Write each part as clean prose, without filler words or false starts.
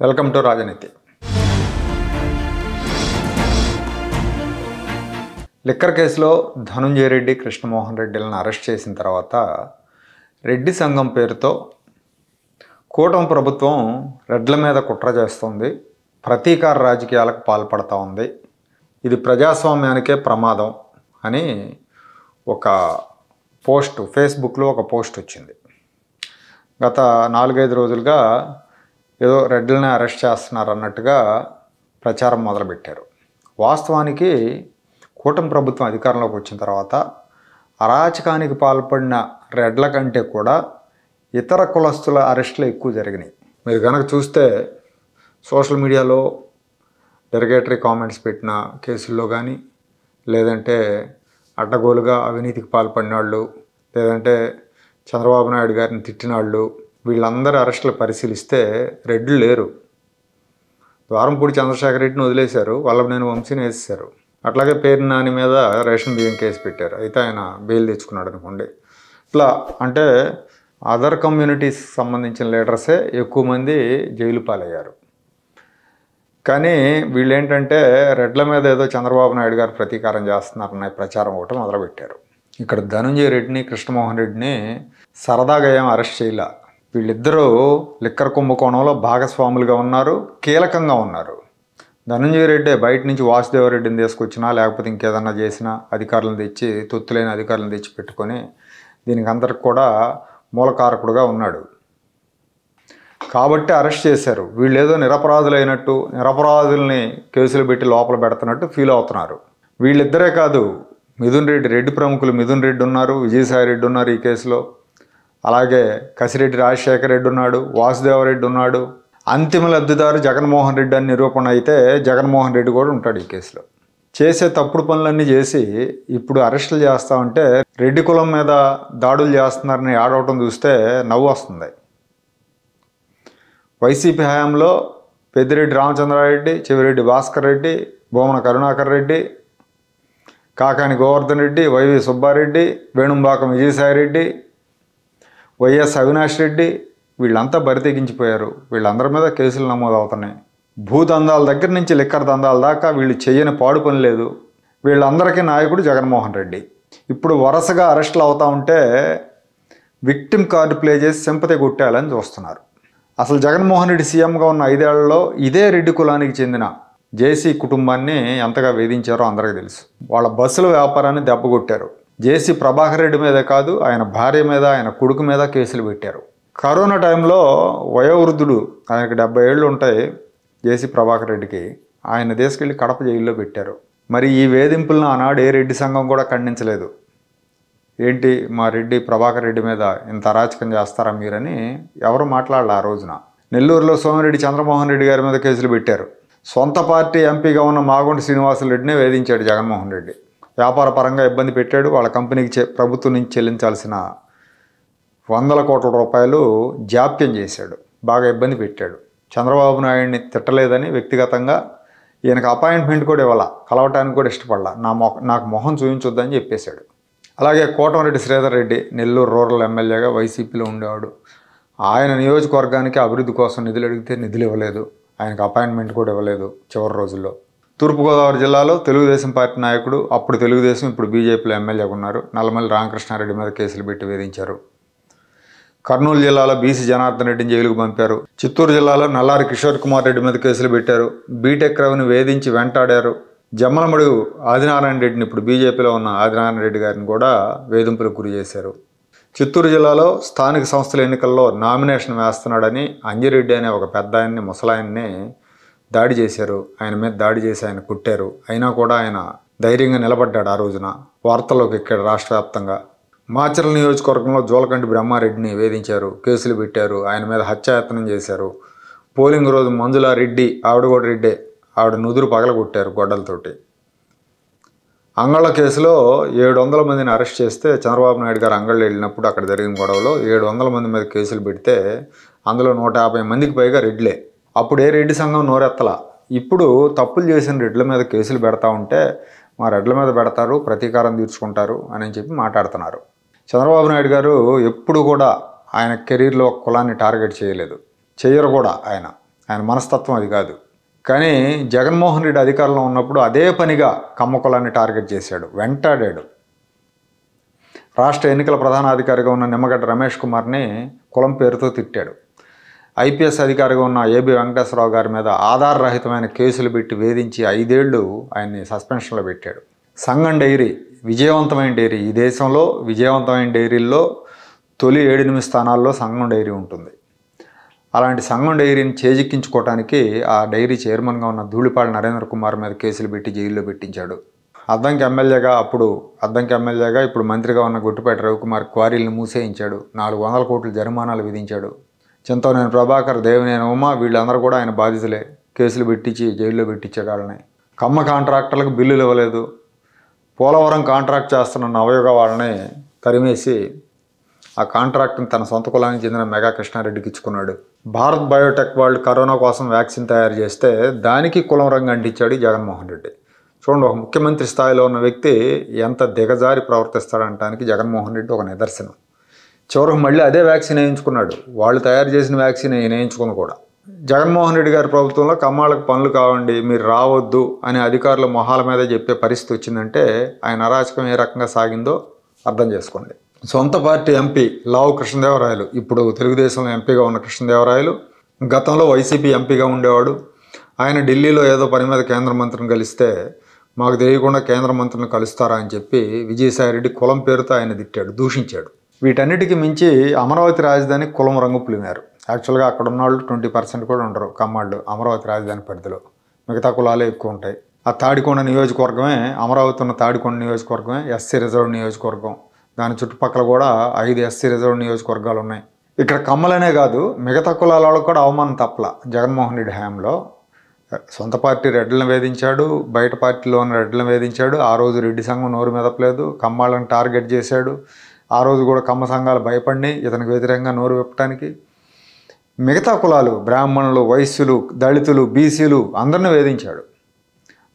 Welcome to రాజనీతి. Liquor కేసులో Dhanunjaya Reddy, Krishnamohan రెడ్డిలను arrest చేసిన తర్వాత రెడ్డి సంఘం పేరుతో కూటమి ప్రభుత్వం రెడ్ల మీద కుట్ర చేస్తుంది, ప్రతీకార రాజకీయాలకు పాల్పడుతూ ఉంది, ఇది ప్రజాస్వామ్యానికే ప్రమాదం అని ఒక పోస్ట్ ఫేస్బుక్లో ఒక పోస్ట్ వచ్చింది. గత 4-5 రోజులుగా ఏదో రెడ్లని అరెస్ట్ చేస్తున్నారు అన్నట్టుగా ప్రచారం మొదలుపెట్టారు. వాస్తవానికి కూటమి ప్రభుత్వం అధికారంలోకి వచ్చిన తర్వాత అరాచకానికి పాల్పడిన రెడ్ల కంటే కూడా ఇతర కులస్తుల అరెస్టులు ఎక్కువ జరిగినాయి. మీరు కనుక చూస్తే సోషల్ మీడియాలో డెరగేటరీ కామెంట్స్ పెట్టిన కేసుల్లో కానీ, లేదంటే అడ్డగోలుగా అవినీతికి పాల్పడిన వాళ్ళు, లేదంటే చంద్రబాబు నాయుడు గారిని తిట్టిన వాళ్ళు, వీళ్ళందరి అరెస్టులు పరిశీలిస్తే రెడ్లు లేరు. ద్వారంపూడి చంద్రశేఖర్ రెడ్డిని వదిలేశారు, వల్లభనేని వంశీని వేసేశారు. అట్లాగే పేరు నాని మీద రేషన్ బియ్యం కేసు పెట్టారు, అయితే ఆయన బెయిల్ తెచ్చుకున్నాడు అనుకోండి. ఇట్లా అంటే అదర్ కమ్యూనిటీస్ సంబంధించిన లీడర్సే ఎక్కువ మంది జైలు పాలయ్యారు. కానీ వీళ్ళేంటంటే రెడ్ల మీద ఏదో చంద్రబాబు నాయుడు గారు ప్రతీకారం చేస్తున్నారన్న ప్రచారం ఒకటి మొదలుపెట్టారు. ఇక్కడ ధనుంజయ రెడ్డిని, కృష్ణమోహన్ రెడ్డిని సరదాగా ఏం అరెస్ట్ చేయాల. వీళ్ళిద్దరూ లిక్కర్ కుంభకోణంలో భాగస్వాములుగా ఉన్నారు, కీలకంగా ఉన్నారు. ధనుంజయ రెడ్డి బయట నుంచి వాసుదేవరెడ్డిని తీసుకొచ్చినా, లేకపోతే ఇంకేదన్నా చేసినా అధికారులను తెచ్చి, తొత్తులైన అధికారులను తెచ్చి పెట్టుకొని దీనికి అందరికి కూడా మూలకారకుడుగా ఉన్నాడు కాబట్టి అరెస్ట్ చేశారు. వీళ్ళు ఏదో నిరపరాధులైనట్టు, నిరపరాధుల్ని కేసులు పెట్టి లోపల పెడుతున్నట్టు ఫీల్ అవుతున్నారు. వీళ్ళిద్దరే కాదు, మిథున్ రెడ్డి, రెడ్డి ప్రముఖులు మిథున్ రెడ్డి ఉన్నారు, విజయసాయి రెడ్డి ఉన్నారు ఈ కేసులో, అలాగే కసిరెడ్డి రాజశేఖర రెడ్డి ఉన్నాడు, వాసుదేవరెడ్డి ఉన్నాడు, అంతిమ లబ్ధిదారు జగన్మోహన్ రెడ్డి అని నిరూపణ అయితే జగన్మోహన్ రెడ్డి కూడా ఉంటాడు ఈ కేసులో. చేసే తప్పుడు పనులన్నీ చేసి ఇప్పుడు అరెస్టులు చేస్తూ ఉంటే రెడ్డి కులం మీద దాడులు చేస్తున్నారని ఆడవటం చూస్తే నవ్వు వస్తుంది. వైసీపీ హయాంలో పెద్దిరెడ్డి రామచంద్రారెడ్డి, చెవిరెడ్డి భాస్కర్ రెడ్డి, భూమన కరుణాకర్ రెడ్డి, కాకాని గోవర్ధన్ రెడ్డి, వైవి సుబ్బారెడ్డి, వేణుంబాకం విజయసాయి రెడ్డి, వైఎస్ అవినాష్ రెడ్డి, వీళ్ళంతా బరితెగించిపోయారు. వీళ్ళందరి మీద కేసులు నమోదవుతున్నాయి. భూదందాల దగ్గర నుంచి లిక్కర్ దందాల దాకా వీళ్ళు చేయని పాడు పని లేదు. వీళ్ళందరికీ నాయకుడు జగన్మోహన్ రెడ్డి. ఇప్పుడు వరుసగా అరెస్టులు అవుతూ ఉంటే విక్టిమ్ కార్డు ప్లే చేసి సింపతి కొట్టేయాలని చూస్తున్నారు. అసలు జగన్మోహన్ రెడ్డి సీఎంగా ఉన్న 5 ఏళ్లలో ఇదే రెడ్డి కులానికి చెందిన జేసీ కుటుంబాన్ని ఎంతగా వేధించారో అందరికీ తెలుసు. వాళ్ళ బస్సుల వ్యాపారాన్ని దెబ్బకొట్టారు. జేసీ ప్రభాకర్ రెడ్డి మీదే కాదు, ఆయన భార్య మీద, ఆయన కొడుకు మీద కేసులు పెట్టారు. కరోనా టైంలో వయోవృద్ధుడు, ఆయనకు 70 ఏళ్ళు ఉంటాయి జేసీ ప్రభాకర్ రెడ్డికి, ఆయన తీసుకెళ్ళి కడప జైల్లో పెట్టారు. మరి ఈ వేధింపులను ఆనాడు ఏ రెడ్డి సంఘం కూడా ఖండించలేదు. ఏంటి మా రెడ్డి ప్రభాకర్ రెడ్డి మీద ఇంత అరాచకం చేస్తారా మీరని ఎవరు మాట్లాడాలి ఆ రోజున. నెల్లూరులో సోమిరెడ్డి చంద్రమోహన్ రెడ్డి గారి మీద కేసులు పెట్టారు. సొంత పార్టీ ఎంపీగా ఉన్న మాగుంట శ్రీనివాసులు రెడ్డిని వేధించాడు జగన్మోహన్ రెడ్డి. వ్యాపార పరంగా ఇబ్బంది పెట్టాడు. వాళ్ళ కంపెనీకి ప్రభుత్వం నుంచి చెల్లించాల్సిన 100 కోట్ల రూపాయలు జాప్యం చేశాడు, బాగా ఇబ్బంది పెట్టాడు. చంద్రబాబు నాయుడిని తిట్టలేదని వ్యక్తిగతంగా ఈయనకు అపాయింట్మెంట్ కూడా ఇవ్వాల, కలవటానికి కూడా ఇష్టపడాల, నాకు మొహం చూపించొద్దని చెప్పేశాడు. అలాగే కోటమిరెడ్డి శ్రీధర్ రెడ్డి నెల్లూరు రూరల్ ఎమ్మెల్యేగా వైసీపీలో ఉండేవాడు. ఆయన నియోజకవర్గానికి అభివృద్ధి కోసం నిధులు అడిగితే నిధులు ఇవ్వలేదు, ఆయనకు అపాయింట్మెంట్ కూడా ఇవ్వలేదు చివరి రోజుల్లో. తూర్పుగోదావరి జిల్లాలో తెలుగుదేశం పార్టీ నాయకుడు, అప్పుడు తెలుగుదేశం ఇప్పుడు బీజేపీలో ఎమ్మెల్యేగా ఉన్నారు, నల్లమల్లి రామకృష్ణారెడ్డి మీద కేసులు పెట్టి వేధించారు. కర్నూలు జిల్లాలో బీసీ జనార్దన్ రెడ్డిని జైలుకు పంపారు. చిత్తూరు జిల్లాలో నల్లారి కిషోర్ కుమార్ రెడ్డి మీద కేసులు పెట్టారు. బీటెక్ రవిని వేధించి వెంటాడారు. జమ్మలమడుగు ఆదినారాయణ రెడ్డిని, ఇప్పుడు బీజేపీలో ఉన్న ఆదినారాయణ రెడ్డి గారిని కూడా వేధింపులకు గురి చేశారు. చిత్తూరు జిల్లాలో స్థానిక సంస్థల ఎన్నికల్లో నామినేషన్ వేస్తున్నాడని అంజిరెడ్డి అనే ఒక పెద్ద ఆయన్ని, ముసలాయన్ని దాడి చేశారు. ఆయన మీద దాడి చేసి ఆయన కుట్టారు. అయినా కూడా ఆయన ధైర్యంగా నిలబడ్డాడు. ఆ రోజున వార్తల్లోకి ఎక్కాడు రాష్ట్ర వ్యాప్తంగా. మాచర్ల నియోజకవర్గంలో జోలకంటి బ్రహ్మారెడ్డిని వేధించారు, కేసులు పెట్టారు, ఆయన మీద హత్యాయత్నం చేశారు. పోలింగ్ రోజు మంజులా రెడ్డి, ఆవిడ కూడా రెడ్డే, ఆవిడ నుదురు పగలగొట్టారు గొడ్డలతోటి. అంగళ్ళ కేసులో 700 మందిని అరెస్ట్ చేస్తే చంద్రబాబు నాయుడు గారు అంగళ్ళు వెళ్ళినప్పుడు అక్కడ జరిగిన గొడవలో 700 మంది మీద కేసులు పెడితే అందులో 150 మందికి పైగా రెడ్లే. అప్పుడు ఏ రెడ్డి సంఘం నోరెత్తలా. ఇప్పుడు తప్పులు చేసిన రెడ్ల మీద కేసులు పెడతా ఉంటే మా రెడ్ల మీద పెడతారు, ప్రతీకారం తీర్చుకుంటారు అని చెప్పి మాట్లాడుతున్నారు. చంద్రబాబు నాయుడు గారు ఎప్పుడు కూడా ఆయన కెరీర్లో కులాన్ని టార్గెట్ చేయలేదు, చేయరు కూడా. ఆయన మనస్తత్వం అది కాదు. కానీ జగన్మోహన్ రెడ్డి అధికారంలో ఉన్నప్పుడు అదే పనిగా కమ్మ కులాన్ని టార్గెట్ చేశాడు, వెంటాడాడు. రాష్ట్ర ఎన్నికల ప్రధానాధికారిగా ఉన్న నిమ్మగడ్డ రమేష్ కుమార్ని కులం పేరుతో తిట్టాడు. ఐపీఎస్ అధికారిగా ఉన్న ఏబి వెంకటేశ్వరరావు గారి మీద ఆధారరహితమైన కేసులు పెట్టి వేధించి 5 ఏళ్ళు ఆయన్ని సస్పెన్షన్లో పెట్టాడు. సంగం డైరీ విజయవంతమైన డైరీ. ఈ దేశంలో విజయవంతమైన డైరీల్లో తొలి 7-8 స్థానాల్లో సంగం డైరీ ఉంటుంది. అలాంటి సంగం డైరీని చేజిక్కించుకోవడానికి ఆ డైరీ చైర్మన్గా ఉన్న ధూళిపాళ నరేంద్ర కుమార్ మీద కేసులు పెట్టి జైల్లో పెట్టించాడు. అద్దంకి ఎమ్మెల్యేగా ఇప్పుడు మంత్రిగా ఉన్న గుట్టిపేట రవికుమార్ క్వారీలను మూసేయించాడు. 400 కోట్ల జరిమానాలు విధించాడు. చింతనేని ప్రభాకర్, దేవినేని ఉమా వీళ్ళందరూ కూడా ఆయన బాధితులే. కేసులు పెట్టించి జైల్లో పెట్టించాడు వాళ్ళని. కమ్మ కాంట్రాక్టర్లకు బిల్లులు ఇవ్వలేదు. పోలవరం కాంట్రాక్ట్ చేస్తున్న నవయుగ వాళ్ళని తరిమేసి ఆ కాంట్రాక్ట్ని తన సొంత కులానికి చెందిన మెగా కృష్ణారెడ్డికి ఇచ్చుకున్నాడు. భారత్ బయోటెక్ వాళ్ళు కరోనా కోసం వ్యాక్సిన్ తయారు చేస్తే దానికి కులం రంగు అంటించాడు జగన్మోహన్ రెడ్డి. చూడండి, ఒక ముఖ్యమంత్రి స్థాయిలో ఉన్న వ్యక్తి ఎంత దిగజారి ప్రవర్తిస్తాడంటానికి జగన్మోహన్ రెడ్డి ఒక నిదర్శనం. చివరికి మళ్ళీ అదే వ్యాక్సిన్ వేయించుకున్నాడు. వాళ్ళు తయారు చేసిన వ్యాక్సిన్ వేయించుకుని కూడా. జగన్మోహన్ రెడ్డి గారి ప్రభుత్వంలో కమ్మాళ్ళకు పనులు కావండి, మీరు రావద్దు అని అధికారుల మొహాల మీద చెప్పే పరిస్థితి వచ్చిందంటే ఆయన అరాచకం ఏ రకంగా సాగిందో అర్థం చేసుకోండి. సొంత పార్టీ ఎంపీ లావు కృష్ణదేవరాయలు, ఇప్పుడు తెలుగుదేశంలో ఎంపీగా ఉన్న కృష్ణదేవరాయలు గతంలో వైసీపీ ఎంపీగా ఉండేవాడు. ఆయన ఢిల్లీలో ఏదో పని మీద కేంద్ర మంత్రిని కలిస్తే మాకు తెలియకుండా కేంద్ర మంత్రిని కలుస్తారా అని చెప్పి విజయసాయిరెడ్డి కులం పేరుతో ఆయన తిట్టాడు, దూషించాడు. వీటన్నిటికీ మించి అమరావతి రాజధాని కులం రంగు పులిమారు. యాక్చువల్గా అక్కడ ఉన్న వాళ్ళు 20% కూడా ఉండరు కమ్మాళ్ళు అమరావతి రాజధాని పరిధిలో. మిగతా కులాలే ఎక్కువ ఉంటాయి. ఆ తాడికొండ నియోజకవర్గమే, అమరావతి ఉన్న తాడికొండ నియోజకవర్గమే ఎస్సీ రిజర్వ్ నియోజకవర్గం. దాని చుట్టుపక్కల కూడా 5 ఎస్సీ రిజర్వ్ నియోజకవర్గాలు ఉన్నాయి. ఇక్కడ కమ్మలనే కాదు మిగతా కులాల వాళ్ళకు కూడా అవమానం తప్పల. జగన్మోహన్ రెడ్డి హయాంలో సొంత పార్టీ రెడ్లను వేధించాడు, బయట పార్టీలో ఉన్న రెడ్లను వేధించాడు. ఆ రోజు రెడ్డి సంఘం నోరు మెదపలేదు, కమ్మాళ్ళని టార్గెట్ చేశాడు. ఆ రోజు కూడా కమ్మ సంఘాలు భయపడి ఇతనికి వ్యతిరేకంగా నోరు విప్పటానికి. మిగతా కులాలు, బ్రాహ్మణులు, వైశ్యులు, దళితులు, బీసీలు అందరినీ వేధించాడు.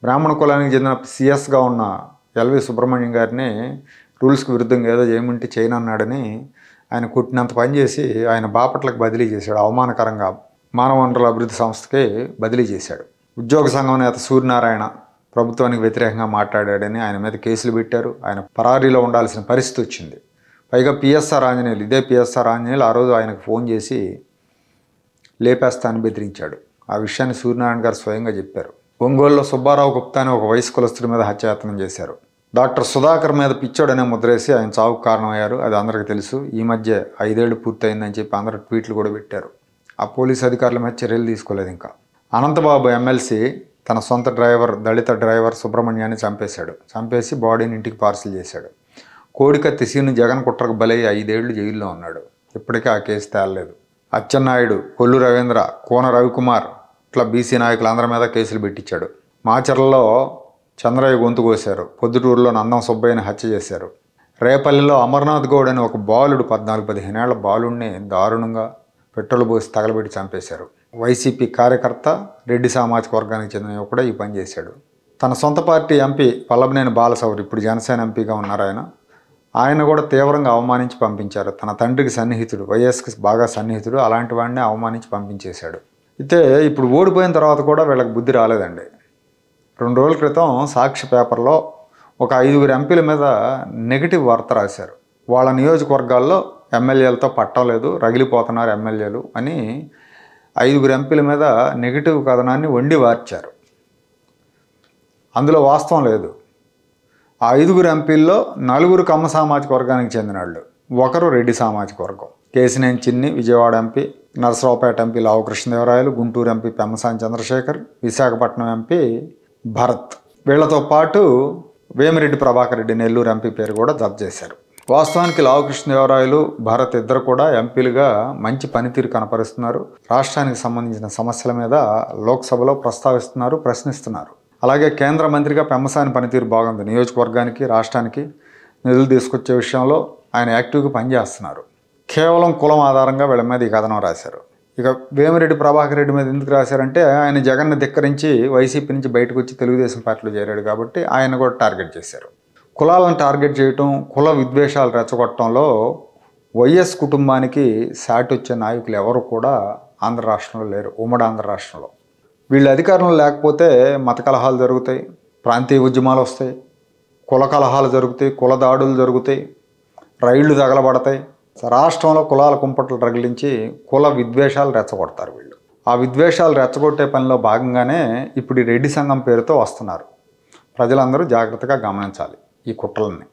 బ్రాహ్మణ కులానికి చెందిన సిఎస్గా ఉన్న ఎల్వి సుబ్రహ్మణ్యం గారిని రూల్స్కి విరుద్ధంగా ఏదో చేయమంటే చేయను అన్నాడని ఆయన కొట్టినంత పనిచేసి ఆయన బాపట్లకు బదిలీ చేశాడు. అవమానకరంగా మానవ వనరుల అభివృద్ధి సంస్థకి బదిలీ చేశాడు. ఉద్యోగ సంఘం నేత సూర్యనారాయణ ప్రభుత్వానికి వ్యతిరేకంగా మాట్లాడాడని ఆయన మీద కేసులు పెట్టారు. ఆయన పరారీలో ఉండాల్సిన పరిస్థితి వచ్చింది. పైగా పిఎస్ఆర్ ఆంజనేయులు, ఇదే పిఎస్ఆర్ ఆంజనేయులు ఆ రోజు ఆయనకు ఫోన్ చేసి లేపేస్తానని బెదిరించాడు. ఆ విషయాన్ని సూర్యనారాయణ గారు స్వయంగా చెప్పారు. ఒంగోలులో సుబ్బారావు గుప్తా అని ఒక వయసు కులస్తుడి మీద హత్యాయత్నం చేశారు. డాక్టర్ సుధాకర్ మీద పిచ్చోడనే ముద్రేసి ఆయన చావుకు కారణమయ్యారు. అది అందరికీ తెలుసు. ఈ మధ్య 5 ఏళ్ళు పూర్తయిందని చెప్పి అందరూ ట్వీట్లు కూడా పెట్టారు. ఆ పోలీసు అధికారుల మీద చర్యలు తీసుకోలేదు ఇంకా. అనంతబాబు ఎమ్మెల్సీ తన సొంత డ్రైవర్, దళిత డ్రైవర్ సుబ్రహ్మణ్యాన్ని చంపేసి బాడీని ఇంటికి పార్సిల్ చేశాడు. కోడికత్తి సీను జగన్ కుట్రకు బలై 5 ఏళ్ళు జైల్లో ఉన్నాడు. ఇప్పటికీ ఆ కేసు తేలలేదు. అచ్చెన్నాయుడు, కొల్లు రవీంద్ర, కోన రవికుమార్ ఇట్లా బీసీ నాయకులు అందరి మీద కేసులు పెట్టించాడు. మాచర్లలో చంద్రయ్య గొంతు కోశారు. పొద్దుటూరులో నందం సుబ్బయ్యని హత్య చేశారు. రేపల్లిలో అమర్నాథ్ గౌడ్ అని ఒక బాలుడు, 14-15 ఏళ్ల బాలుడిని దారుణంగా పెట్రోల్ పోసి తగలబెట్టి చంపేశారు. వైసీపీ కార్యకర్త, రెడ్డి సామాజిక వర్గానికి చెందిన కూడా ఈ పని చేశాడు. తన సొంత పార్టీ ఎంపీ వల్లభనేని బాలశౌరి, ఇప్పుడు జనసేన ఎంపీగా ఉన్నారు ఆయన కూడా తీవ్రంగా అవమానించి పంపించారు. తన తండ్రికి సన్నిహితుడు, వైఎస్కి బాగా సన్నిహితుడు, అలాంటి వాడిని అవమానించి పంపించేశాడు. అయితే ఇప్పుడు ఓడిపోయిన తర్వాత కూడా వీళ్ళకి బుద్ధి రాలేదండి. 2 రోజుల క్రితం సాక్షి పేపర్లో ఒక 5 ఎంపీల మీద నెగిటివ్ వార్త రాశారు. వాళ్ళ నియోజకవర్గాల్లో ఎమ్మెల్యేలతో పట్టం లేదు, రగిలిపోతున్నారు ఎమ్మెల్యేలు అని 5 ఎంపీల మీద నెగిటివ్ కథనాన్ని వండి వార్చారు. అందులో వాస్తవం లేదు. ఆ 5 ఎంపీల్లో 4 కమ్మ సామాజిక వర్గానికి చెందిన వాళ్ళు, 1 రెడ్డి సామాజిక వర్గం. కేసినేని చిన్ని విజయవాడ ఎంపీ, నరసరావుపేట ఎంపీ లావు కృష్ణదేవరాయలు, గుంటూరు ఎంపీ పెమ్మసాని చంద్రశేఖర్, విశాఖపట్నం ఎంపీ భరత్. వీళ్లతో పాటు వేమిరెడ్డి ప్రభాకర్ రెడ్డి నెల్లూరు ఎంపీ పేరు కూడా జప్తు చేశారు. వాస్తవానికి లావు కృష్ణదేవరాయలు, భరత్ ఇద్దరు కూడా ఎంపీలుగా మంచి పనితీరు కనపరుస్తున్నారు. రాష్ట్రానికి సంబంధించిన సమస్యల మీద లోక్సభలో ప్రస్తావిస్తున్నారు, ప్రశ్నిస్తున్నారు. అలాగే కేంద్ర మంత్రిగా పెమ్మసాని పనితీరు బాగుంది. నియోజకవర్గానికి, రాష్ట్రానికి నిధులు తీసుకొచ్చే విషయంలో ఆయన యాక్టివ్గా పనిచేస్తున్నారు. కేవలం కులం ఆధారంగా వీళ్ళ మీద ఈ కథనం రాశారు. ఇక వేమిరెడ్డి ప్రభాకర్ రెడ్డి మీద ఎందుకు రాశారంటే ఆయన జగన్ని ధిక్కరించి వైసీపీ నుంచి బయటకు వచ్చి తెలుగుదేశం పార్టీలో చేరాడు కాబట్టి ఆయన కూడా టార్గెట్ చేశారు. కులాలను టార్గెట్ చేయటం, కుల విద్వేషాలు రెచ్చగొట్టడంలో వైఎస్ కుటుంబానికి సాటి వచ్చే నాయకులు ఎవరు కూడా ఆంధ్ర రాష్ట్రంలో లేరు, ఉమ్మడి ఆంధ్ర రాష్ట్రంలో. వీళ్ళు అధికారంలో లేకపోతే మత కలహాలు జరుగుతాయి, ప్రాంతీయ ఉద్యమాలు వస్తాయి, కుల కలహాలు జరుగుతాయి, కుల దాడులు జరుగుతాయి, రైళ్లు తగలబడతాయి. రాష్ట్రంలో కులాల కుంపట్లు రగిలించి కుల విద్వేషాలు రెచ్చగొడతారు వీళ్ళు. ఆ విద్వేషాలు రెచ్చగొట్టే పనిలో భాగంగానే ఇప్పుడు ఈ రెడ్డి సంఘం పేరుతో వస్తున్నారు. ప్రజలందరూ జాగ్రత్తగా గమనించాలి ఈ కుట్రలని.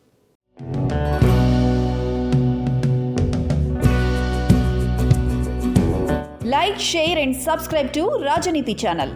Like, share and subscribe to Rajaniti channel.